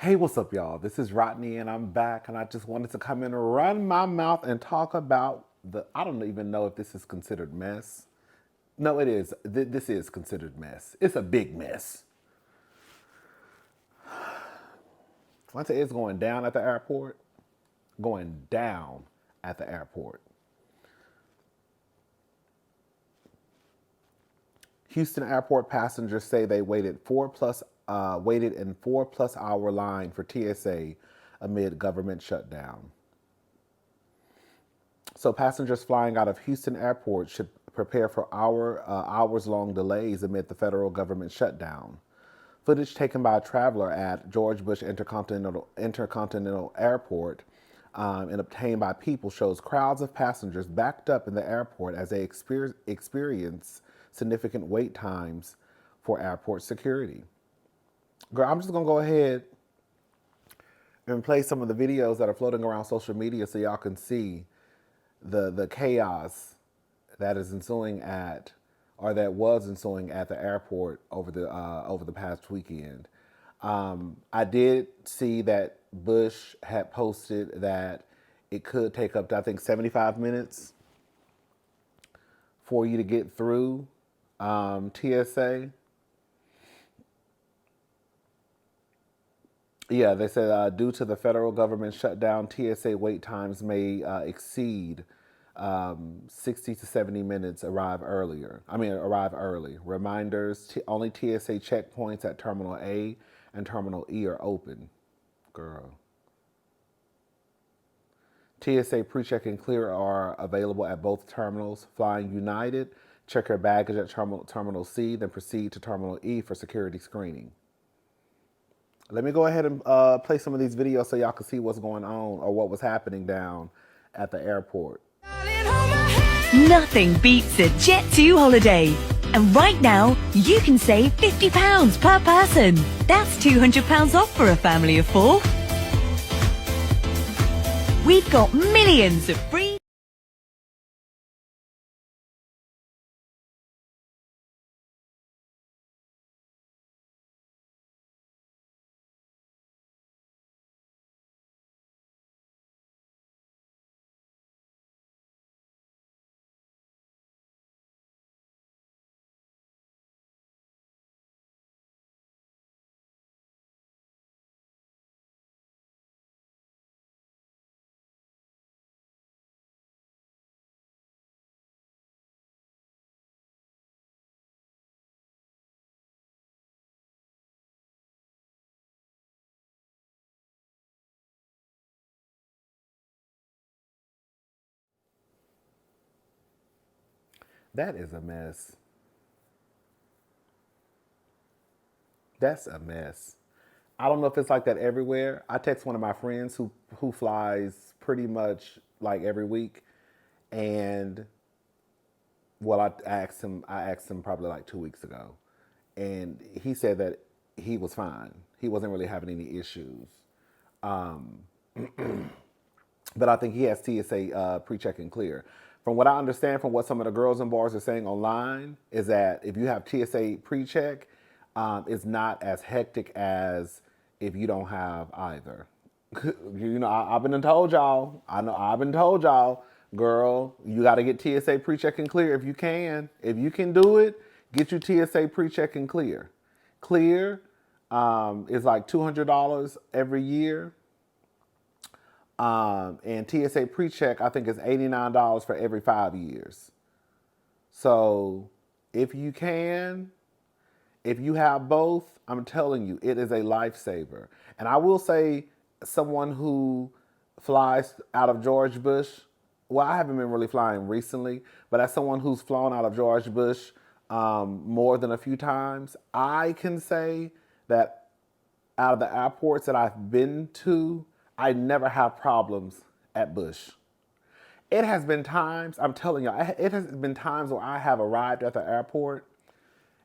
Hey, what's up, y'all? This is Rodney, and I'm back, and I just wanted to come in and run my mouth and talk about I don't even know if this is considered mess. No, it is. This is considered mess. It's a big mess. Once it's going down at the airport, going down at the airport. Houston airport passengers say they waited in 4+ hour line for TSA amid government shutdown. So passengers flying out of Houston Airport should prepare for hours-long delays amid the federal government shutdown. Footage taken by a traveler at George Bush Intercontinental Airport and obtained by People shows crowds of passengers backed up in the airport as they experience significant wait times for airport security. Girl, I'm just gonna go ahead and play some of the videos that are floating around social media so y'all can see the chaos that is ensuing at, or that was ensuing at the airport over the past weekend. I did see that Bush had posted that it could take up to, I think, 75 minutes for you to get through TSA. Yeah, they said due to the federal government shutdown, TSA wait times may exceed 60 to 70 minutes. Arrive early. Reminders: only TSA checkpoints at Terminal A and Terminal E are open. Girl. TSA PreCheck and Clear are available at both terminals. Flying United, check your baggage at Terminal C, then proceed to Terminal E for security screening. Let me go ahead and play some of these videos so y'all can see what's going on or what was happening down at the airport. Nothing beats a Jet2 holiday. And right now, you can save £50 per person. That's £200 off for a family of 4. We've got millions of free... That is a mess. That's a mess. I don't know if it's like that everywhere. I text one of my friends who flies pretty much like every week, and well, I asked him probably like 2 weeks ago, and he said that he was fine. He wasn't really having any issues. Um, but I think he has TSA pre-check and clear. From what I understand, from what some of the girls in bars are saying online, is that if you have TSA pre-check, it's not as hectic as if you don't have either. You know, I've been told y'all. I know I've been told y'all, girl, you got to get TSA pre-check and clear if you can. If you can do it, get you TSA pre-check and clear. Clear is like $200 every year. And TSA PreCheck, I think, is $89 for every 5 years. So if you can, if you have both, I'm telling you, it is a lifesaver. And I will say, someone who flies out of George Bush, well, I haven't been really flying recently, but as someone who's flown out of George Bush more than a few times, I can say that out of the airports that I've been to, I never have problems at Bush. It has been times, I'm telling you, it has been times where I have arrived at the airport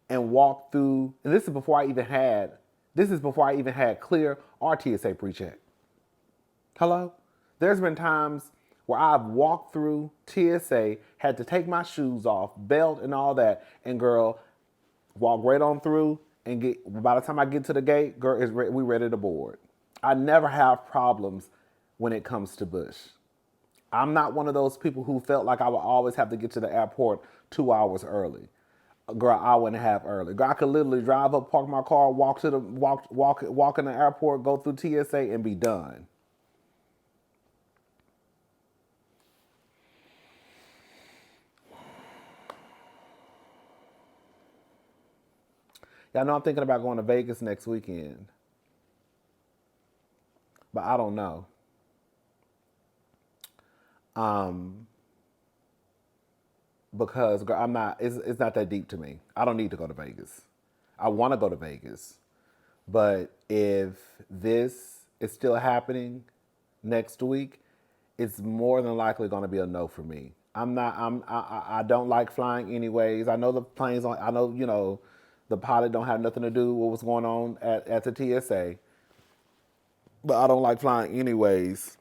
and walked through, and this is before I even had clear or TSA pre-check. Hello? There's been times where I've walked through TSA, had to take my shoes off, belt and all that, and girl, walk right on through and by the time I get to the gate, girl, we ready to board. I never have problems when it comes to Bush. I'm not one of those people who felt like I would always have to get to the airport 2 hours early. Girl, hour and a half early. Girl, I could literally drive up, park my car, walk in the airport, go through TSA, and be done. Y'all know I'm thinking about going to Vegas next weekend, but I don't know. Um, because girl, I'm not. It's not that deep to me. I don't need to go to Vegas. I want to go to Vegas, but if this is still happening next week, it's more than likely going to be a no for me. I'm not. I don't like flying anyways. I know the planes. I know the pilot don't have nothing to do with what's going on at the TSA, but I don't like flying anyways.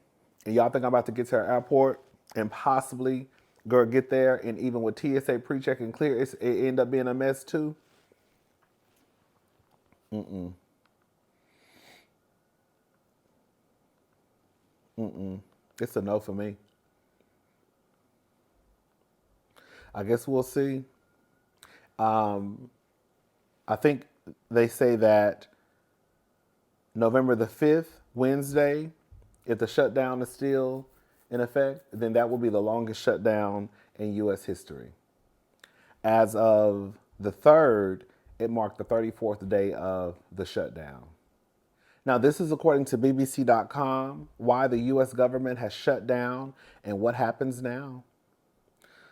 And y'all think I'm about to get to the airport and possibly go get there, and even with TSA pre-check and clear, it end up being a mess too. It's a no for me. I guess we'll see. Um, I think they say that November the 5th, Wednesday, if the shutdown is still in effect, then that will be the longest shutdown in U.S. history. As of the 3rd, it marked the 34th day of the shutdown. Now, this is according to BBC.com, why the U.S. government has shut down and what happens now.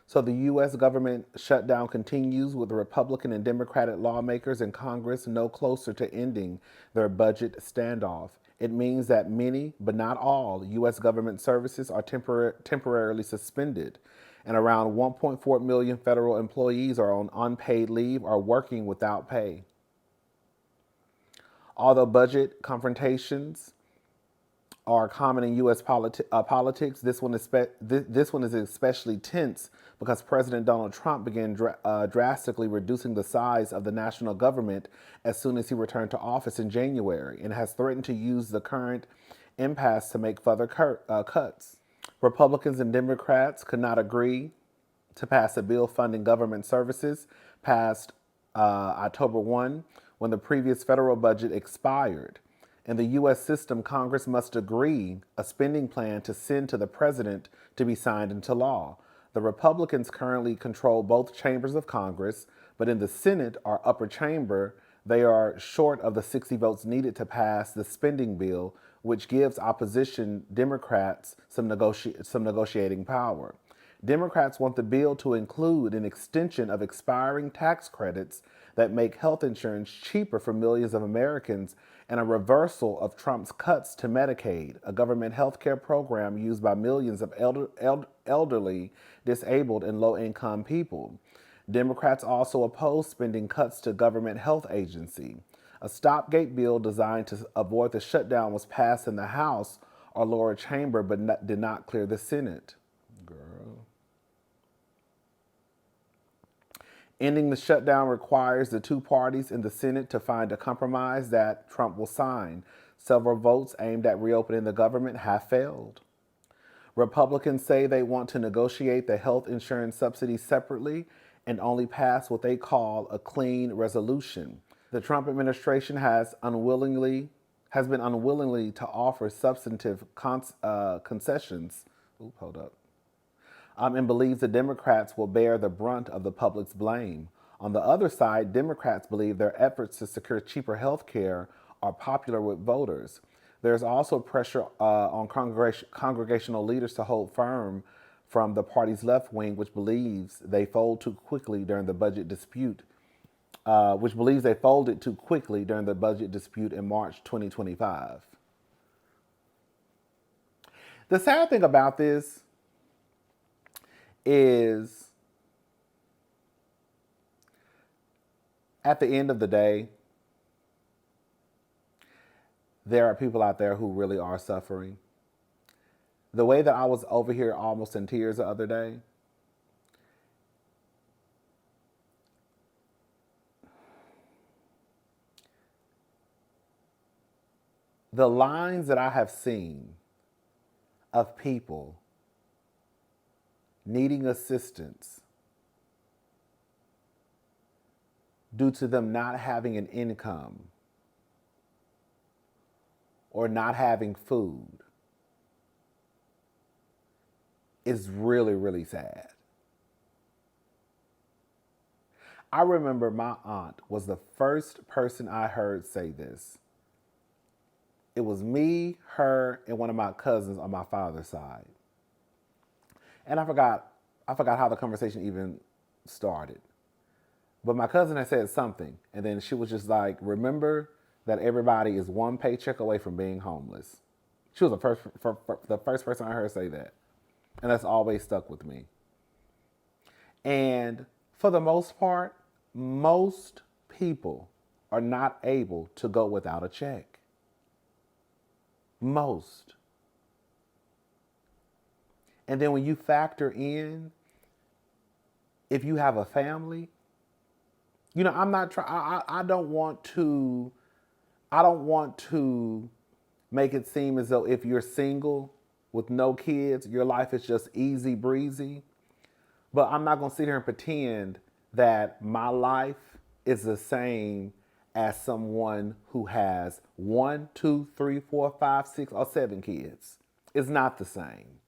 So the U.S. government shutdown continues with Republican and Democratic lawmakers in Congress no closer to ending their budget standoff. It means that many, but not all, U.S. government services are temporarily suspended, and around 1.4 million federal employees are on unpaid leave or working without pay. Although budget confrontations are common in U.S. politics, this one is especially tense because President Donald Trump began drastically reducing the size of the national government as soon as he returned to office in January, and has threatened to use the current impasse to make further cuts. Republicans and Democrats could not agree to pass a bill funding government services passed October 1 when the previous federal budget expired. In the U.S. system, Congress must agree a spending plan to send to the president to be signed into law. The Republicans currently control both chambers of Congress, but in the Senate, or upper chamber, they are short of the 60 votes needed to pass the spending bill, which gives opposition Democrats some negotiating power. Democrats want the bill to include an extension of expiring tax credits that make health insurance cheaper for millions of Americans, and a reversal of Trump's cuts to Medicaid, a government health care program used by millions of elderly, disabled, and low-income people. Democrats also oppose spending cuts to government health agency. A stopgate bill designed to avoid the shutdown was passed in the House or lower chamber but did not clear the Senate. Girl. Ending the shutdown requires the two parties in the Senate to find a compromise that Trump will sign. Several votes aimed at reopening the government have failed. Republicans say they want to negotiate the health insurance subsidies separately and only pass what they call a clean resolution. The Trump administration has been unwillingly to offer substantive concessions. Hold up. And believes the Democrats will bear the brunt of the public's blame. On the other side, Democrats believe their efforts to secure cheaper health care are popular with voters. There's also pressure on congregational leaders to hold firm from the party's left wing, which believes they folded too quickly during the budget dispute in March 2025. The sad thing about this is, at the end of the day, there are people out there who really are suffering. The way that I was over here almost in tears the other day, The lines that I have seen of people needing assistance due to them not having an income or not having food is really, really sad. I remember my aunt was the first person I heard say this. It was me, her, and one of my cousins on my father's side. And I forgot how the conversation even started. But my cousin had said something, and then she was just like, remember that everybody is one paycheck away from being homeless. She was the first person I heard say that. And that's always stuck with me. And for the most part, most people are not able to go without a check. Most. And then when you factor in, if you have a family, I'm not trying. I don't want to make it seem as though if you're single with no kids, your life is just easy breezy. But I'm not gonna sit here and pretend that my life is the same as someone who has 1, 2, 3, 4, 5, 6, or 7 kids. It's not the same.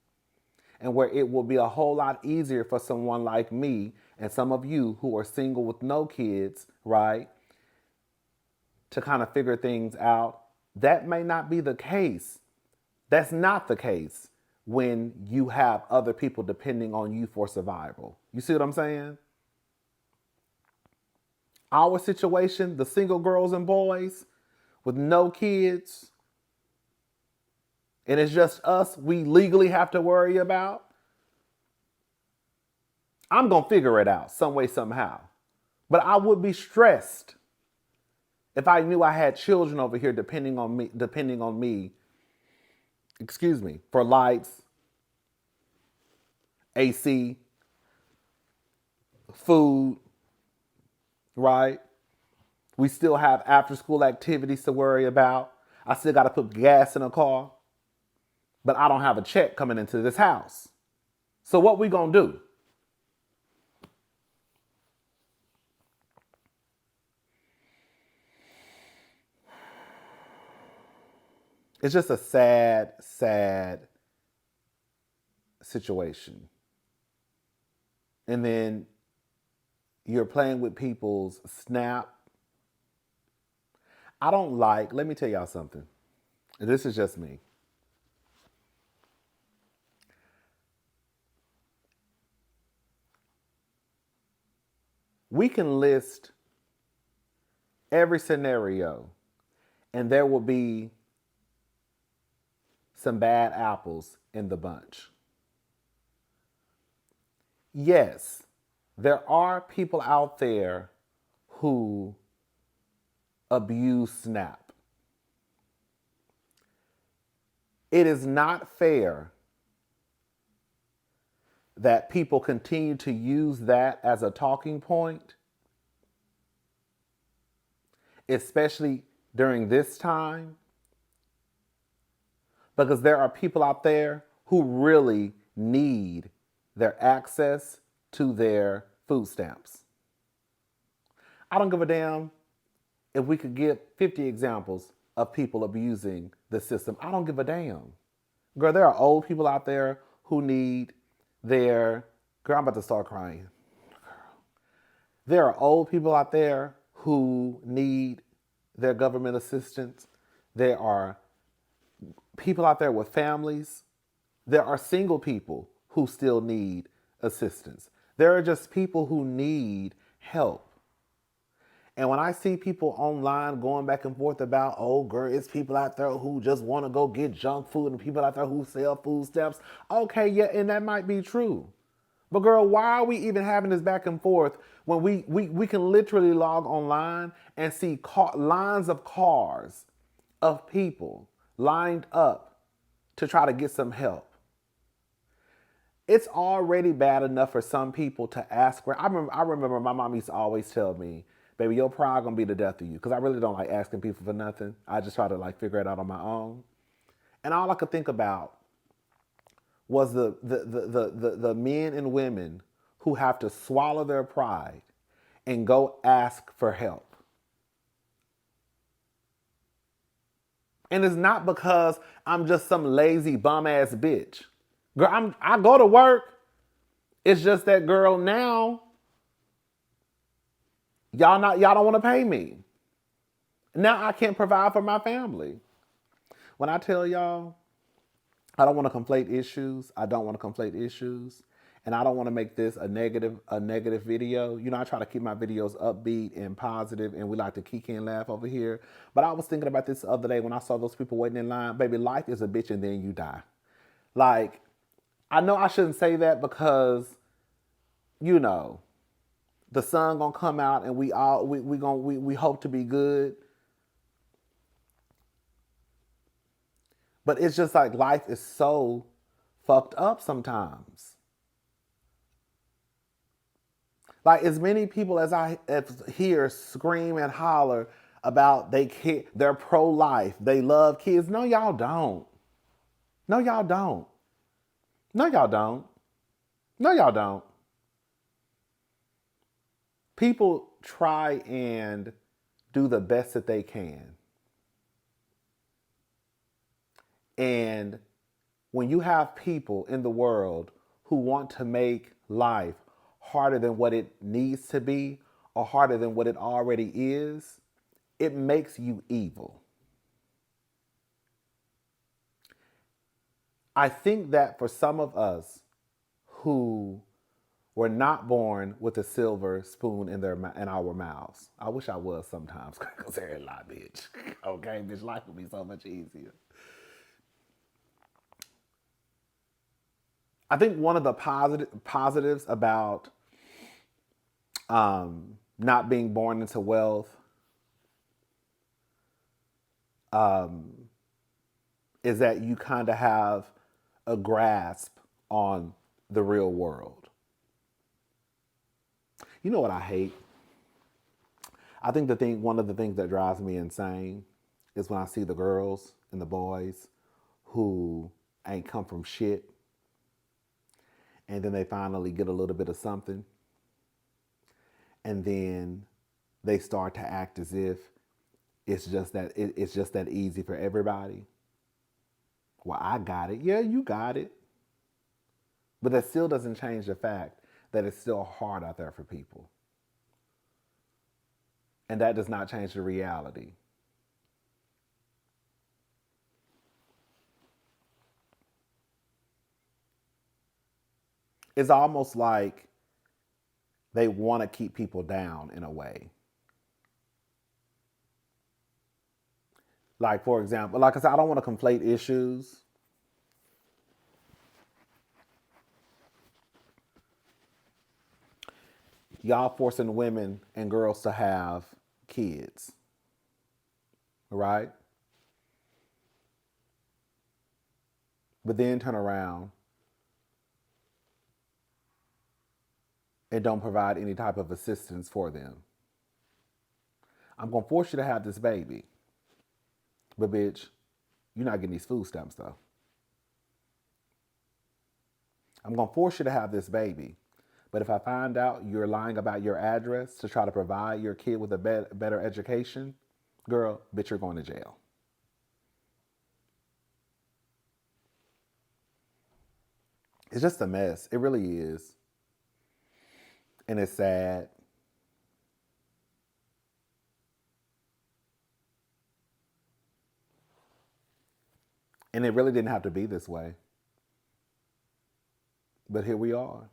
And where it will be a whole lot easier for someone like me and some of you who are single with no kids, right, to kind of figure things out, that may not be the case. That's not the case when you have other people depending on you for survival. You see what I'm saying? Our situation, the single girls and boys with no kids, and it's just us we legally have to worry about, I'm going to figure it out some way, somehow. But I would be stressed if I knew I had children over here depending on me, for lights, AC, food, right? We still have after school activities to worry about. I still got to put gas in a car, but I don't have a check coming into this house. So what we going to do? It's just a sad, sad situation. And then you're playing with people's SNAP. Let me tell y'all something. This is just me. We can list every scenario, and there will be some bad apples in the bunch. Yes, there are people out there who abuse SNAP. It is not fair that people continue to use that as a talking point, especially during this time, because there are people out there who really need their access to their food stamps. I don't give a damn if we could give 50 examples of people abusing the system. I don't give a damn. Girl, there are old people out there who need their... Girl, I'm about to start crying. There are old people out there who need their government assistance. There are people out there with families. There are single people who still need assistance. There are just people who need help. And when I see people online going back and forth about, oh, girl, it's people out there who just want to go get junk food and people out there who sell food stamps. Okay, yeah, and that might be true. But girl, why are we even having this back and forth when we can literally log online and see lines of cars of people lined up to try to get some help? It's already bad enough for some people to ask for. I remember my mom used to always tell me baby, your pride gonna be the death of you. Because I really don't like asking people for nothing. I just try to like figure it out on my own. And all I could think about was the men and women who have to swallow their pride and go ask for help. And it's not because I'm just some lazy bum ass bitch. Girl, I go to work. It's just that, girl, now y'all don't want to pay me. Now I can't provide for my family. When I tell y'all, I don't want to conflate issues. I don't want to conflate issues. And I don't want to make this a negative video. You know, I try to keep my videos upbeat and positive, and we like to kiki and laugh over here. But I was thinking about this the other day when I saw those people waiting in line. Baby, life is a bitch and then you die. Like, I know I shouldn't say that because, you know, the sun gonna come out and we hope to be good. But it's just like life is so fucked up sometimes. Like, as many people as I hear scream and holler about they're pro-life, they love kids. No, y'all don't. No, y'all don't. No, y'all don't. No, y'all don't. People try and do the best that they can. And when you have people in the world who want to make life harder than what it needs to be or harder than what it already is, it makes you evil. I think that for some of us who were not born with a silver spoon in our mouths, I wish I was sometimes, because they're a lot, bitch. Okay, bitch, life would be so much easier. I think one of the positives about not being born into wealth is that you kind of have a grasp on the real world. You know what I hate? I think one of the things that drives me insane is when I see the girls and the boys who ain't come from shit, and then they finally get a little bit of something, and then they start to act as if it's just that easy for everybody. Well, I got it. Yeah, you got it. But that still doesn't change the fact that it's still hard out there for people. And that does not change the reality. It's almost like they want to keep people down in a way. Like, for example, like I said, I don't want to conflate issues. Y'all forcing women and girls to have kids, right? But then turn around and don't provide any type of assistance for them. I'm going to force you to have this baby. But bitch, you're not getting these food stamps though. I'm going to force you to have this baby. But if I find out you're lying about your address to try to provide your kid with a better education, girl, bitch, you're going to jail. It's just a mess. It really is. And it's sad. And it really didn't have to be this way. But here we are.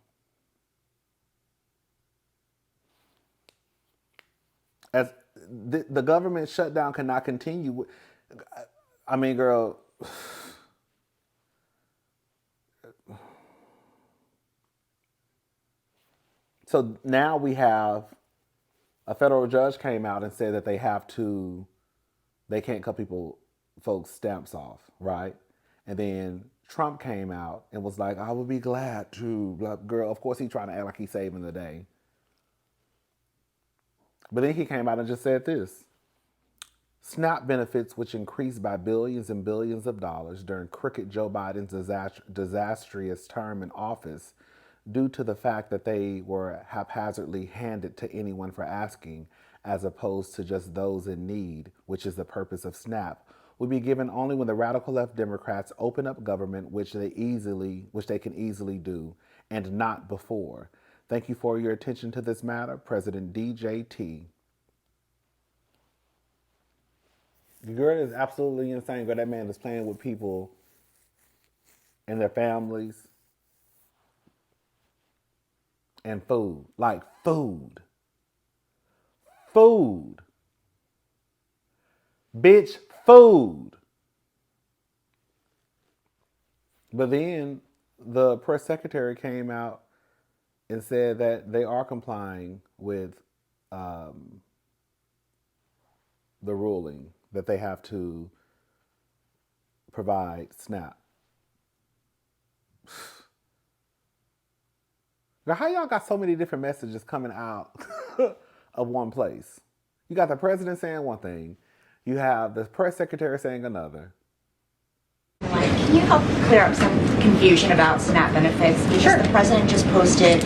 As the government shutdown cannot continue. I mean, girl. So now we have a federal judge came out and said that they can't cut folks' stamps off, right? And then Trump came out and was like, I would be glad to. Girl, of course he's trying to act like he's saving the day. But then he came out and just said this. SNAP benefits, which increased by billions and billions of dollars during crooked Joe Biden's disastrous term in office, due to the fact that they were haphazardly handed to anyone for asking, as opposed to just those in need, which is the purpose of SNAP, will be given only when the radical left Democrats open up government, which they can easily do, and not before. Thank you for your attention to this matter, President DJT. The girl is absolutely insane. Girl, that man is playing with people and their families and food. Like food. Food. Bitch, food. But then the press secretary came out and said that they are complying with the ruling that they have to provide SNAP. Now, how y'all got so many different messages coming out of one place? You got the president saying one thing. You have the press secretary saying another. Can you help clear up some confusion about SNAP benefits? Because the president just posted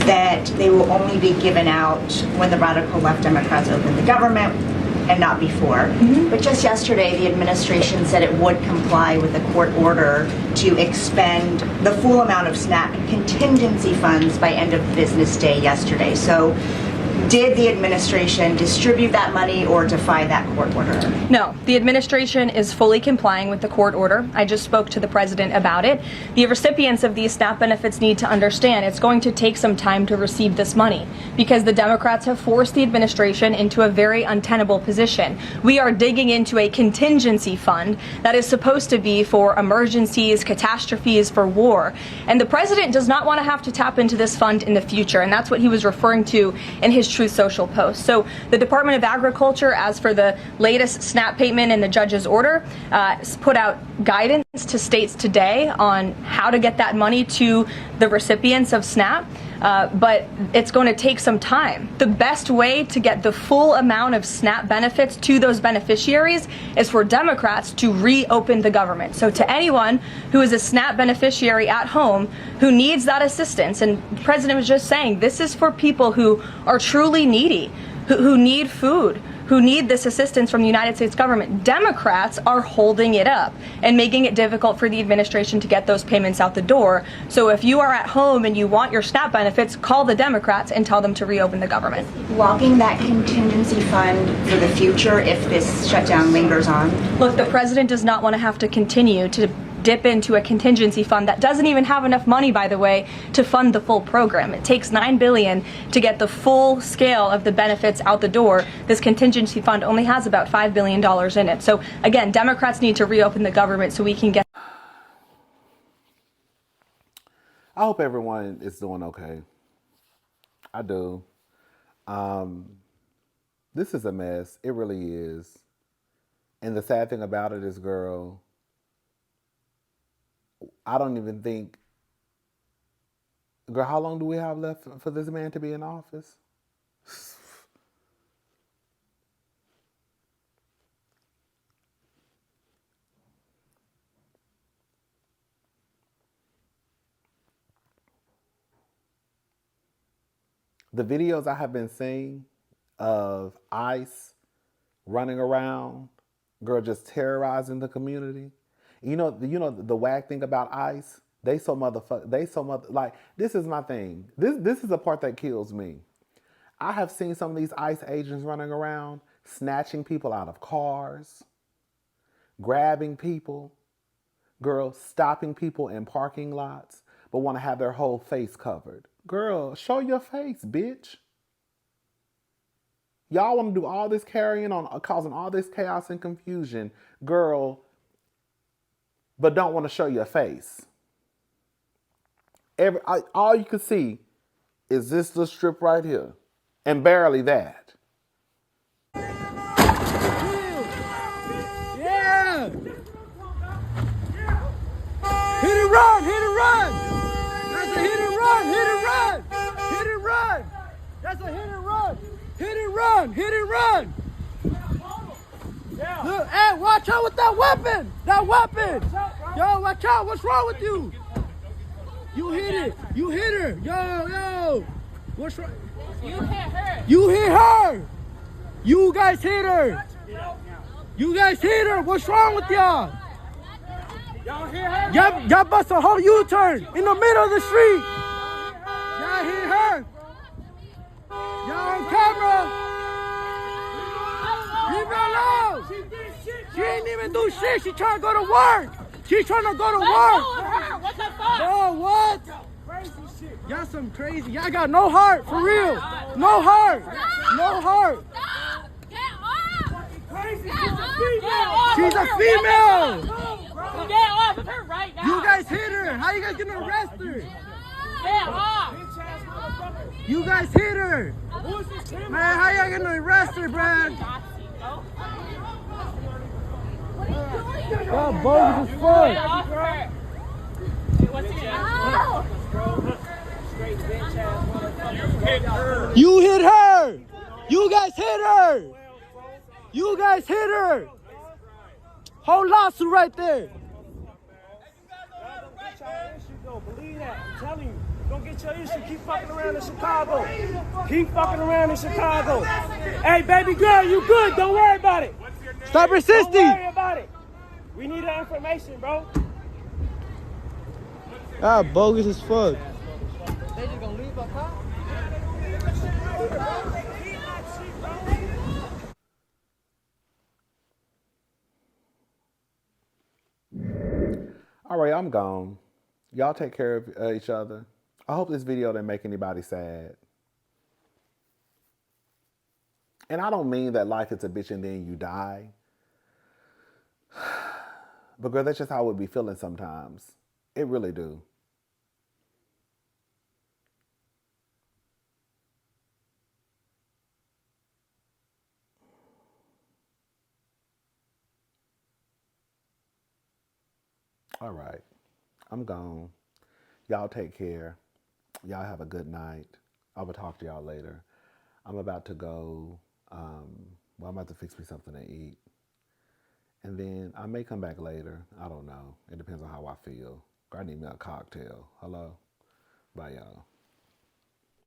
that they will only be given out when the radical left Democrats open the government and not before. But just yesterday, the administration said it would comply with a court order to expend the full amount of SNAP contingency funds by end of business day yesterday. So did the administration distribute that money or defy that court order? No, the administration is fully complying with the court order. I just spoke to the president about it. The recipients of these SNAP benefits need to understand it's going to take some time to receive this money because the Democrats have forced the administration into a very untenable position. We are digging into a contingency fund that is supposed to be for emergencies, catastrophes, for war. And the president does not want to have to tap into this fund in the future. And that's what he was referring to in his Truth Social post. So the Department of Agriculture, as for the latest SNAP payment in the judge's order, put out guidance to states today on how to get that money to the recipients of SNAP. But it's going to take some time. The best way to get the full amount of SNAP benefits to those beneficiaries is for Democrats to reopen the government. So to anyone who is a SNAP beneficiary at home who needs that assistance, and the president was just saying, this is for people who are truly needy, who need food, who need this assistance from the United States government. Democrats are holding it up and making it difficult for the administration to get those payments out the door. So if you are at home and you want your SNAP benefits, call the Democrats and tell them to reopen the government. Blocking that contingency fund for the future if this shutdown lingers on? Look, the president does not want to have to continue to dip into a contingency fund that doesn't even have enough money, by the way, to fund the full program. It takes $9 billion to get the full scale of the benefits out the door. This contingency fund only has about $5 billion in it. So again, Democrats need to reopen the government so we can get. I hope everyone is doing okay. I do. This is a mess. It really is. And the sad thing about it is, girl, I don't even think, girl, how long do we have left for this man to be in office? The videos I have been seeing of ICE running around, girl, just terrorizing the community. You know the whack thing about ICE? This is my thing. This is the part that kills me. I have seen some of these ICE agents running around, snatching people out of cars, grabbing people, girl, stopping people in parking lots, but want to have their whole face covered. Girl, show your face, bitch. Y'all want to do all this carrying on, causing all this chaos and confusion, girl, but don't want to show your face. All you can see is this little strip right here, and barely that. Yeah! Hit and run! Hit and run! That's a hit and run! Hit and run! Hit and run! That's a hit and run! Hit and run! run! Hit and run! Look, hey, watch out with that weapon! That weapon! Yo, watch out! What's wrong with you? You hit it! You hit her! Yo! What's wrong? You hit her! You hit her! You guys hit her! You guys hit her! What's wrong with y'all? Y'all bust a whole U-turn in the middle of the street! Y'all hit her! Y'all on camera! Leave her alone! She ain't even do shit. She trying to go to work. She's trying to go to work. What the fuck? Bro, what? Y'all some crazy. Y'all got no heart, for real. No heart. No heart. Get off! She's a female. Get off of her right now! You guys hit her. How you guys gonna arrest her? Get off! You guys hit her. Man, how y'all gonna arrest her, Brad? Y'all bogus as fuck. Get off her! What's it? You hit her! You guys hit her! You guys hit her! Whole lawsuit right there! Believe that. I'm telling you. Don't get your issue. Keep fucking around in Chicago. Keep fucking around in Chicago. Hey, baby girl, you good. Don't worry about it. Stop resisting! Don't worry about it. We need that information, bro. Ah, bogus as fuck. All right, I'm gone. Y'all take care of each other. I hope this video didn't make anybody sad. And I don't mean that life is a bitch and then you die. But girl, that's just how it be feeling sometimes. It really do. All right, I'm gone. Y'all take care. Y'all have a good night. I will talk to y'all later. I'm about to go, I'm about to fix me something to eat. And then I may come back later. I don't know. It depends on how I feel. I need me a cocktail. Hello? Bye, y'all.